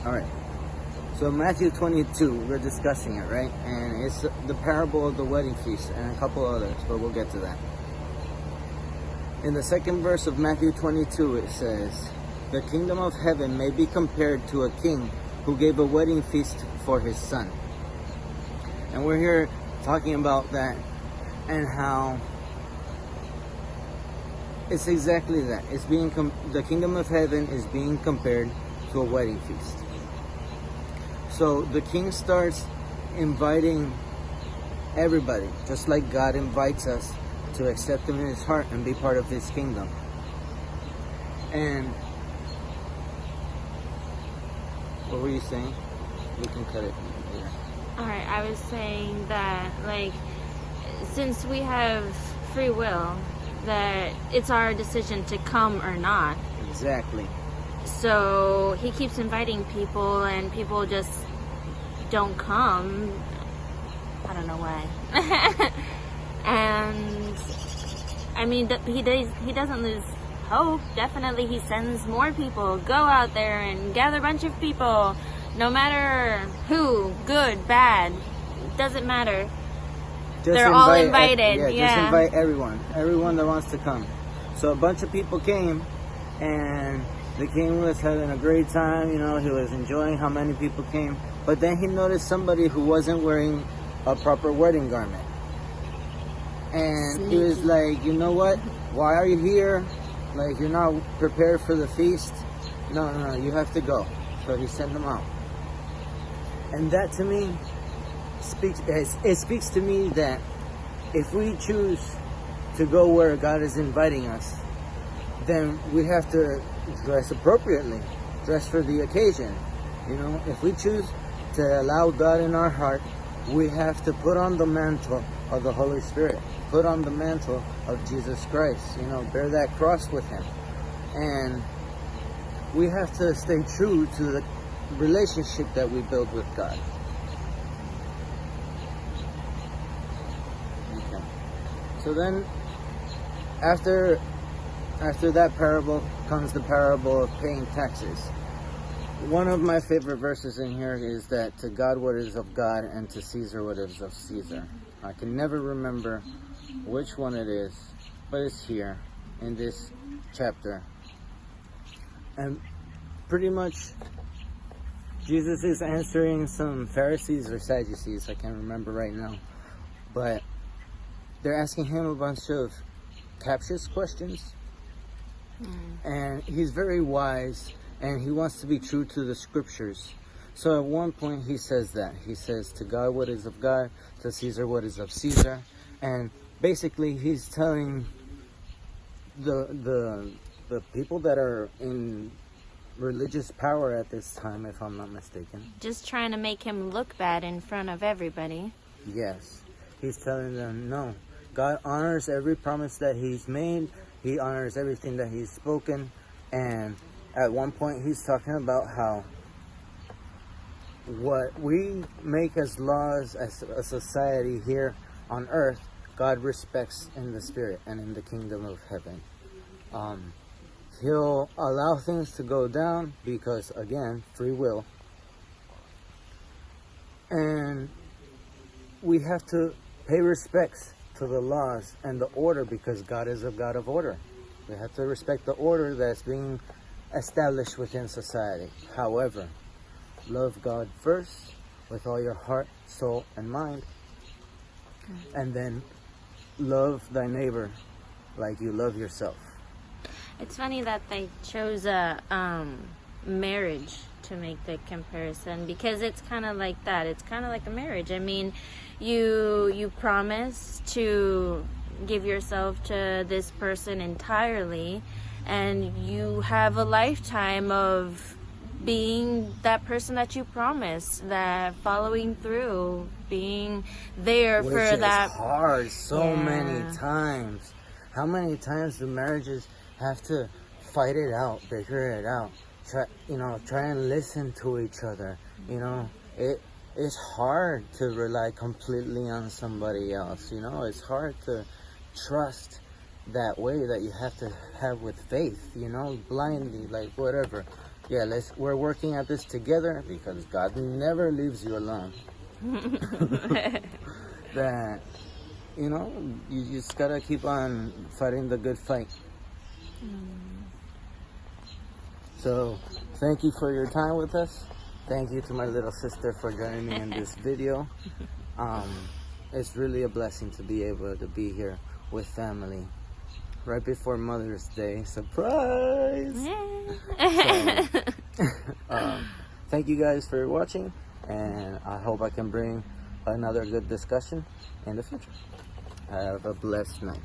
All right. So Matthew 22, we're discussing it, right? And it's the parable of the wedding feast and a couple others, but we'll get to that. In the second verse of Matthew 22, it says, "The kingdom of heaven may be compared to a king who gave a wedding feast for his son." And we're here talking about that and how it's exactly that. It's being the kingdom of heaven is being compared to a wedding feast. So the king starts inviting everybody, just like God invites us to accept him in his heart and be part of his kingdom. And what were you saying? We can cut it later. Alright, I was saying that, like, since we have free will, that it's our decision to come or not. Exactly. So he keeps inviting people, and people just don't come. I don't know why. And I mean, he doesn't lose hope. Definitely, he sends more people. Go out there and gather a bunch of people, no matter who, good, bad, doesn't matter. They're all invited. Just invite everyone that wants to come. So a bunch of people came, and the king was having a great time. You know, he was enjoying how many people came. But then he noticed somebody who wasn't wearing a proper wedding garment. And he was like, you know what? Why are you here? Like, you're not prepared for the feast. No, you have to go. So he sent them out. And that to me speaks to me that if we choose to go where God is inviting us, then we have to dress appropriately, dress for the occasion. You know, if we choose to allow God in our heart, we have to put on the mantle of the Holy Spirit, put on the mantle of Jesus Christ, you know, bear that cross with him. And we have to stay true to the relationship that we build with God. Okay. So then, after that parable comes the parable of paying taxes. One of my favorite verses in here is that to God what is of God and to Caesar what is of Caesar. I can never remember which one it is, but it's here in this chapter. And pretty much Jesus is answering some Pharisees or Sadducees, I can't remember right now, but they're asking him a bunch of captious questions. And he's very wise, and he wants to be true to the scriptures. So at one point he says that. He says, to God what is of God, to Caesar what is of Caesar. And basically he's telling the people that are in religious power at this time, if I'm not mistaken. Just trying to make him look bad in front of everybody. Yes. He's telling them, no. God honors every promise that he's made. He honors everything that he's spoken. And at one point he's talking about how what we make as laws as a society here on earth, God respects in the spirit and in the kingdom of heaven. He'll allow things to go down because, again, free will. And we have to pay respects to the laws and the order because God is a God of order. We have to respect the order that's being established within society. However, love God first with all your heart, soul, and mind. And then love thy neighbor like you love yourself. It's funny that they chose a marriage to make the comparison, because it's kind of like that. It's kind of like a marriage. I mean, you promise to give yourself to this person entirely, and you have a lifetime of being that person that you promised, that following through, being there Which for is that. hard so many times. How many times do marriages have to fight it out, figure it out, try and listen to each other? You know, it's hard to rely completely on somebody else. You know, it's hard to trust that way that you have to have with faith, you know, blindly, like whatever. yeah, we're working at this together because God never leaves you alone. That, you know, you just gotta keep on fighting the good fight. So, thank you for your time with us. Thank you to my little sister for joining me in this video. It's really a blessing to be able to be here with family right before Mother's Day. Surprise! So, thank you guys for watching, and I hope I can bring another good discussion in the future. Have a blessed night.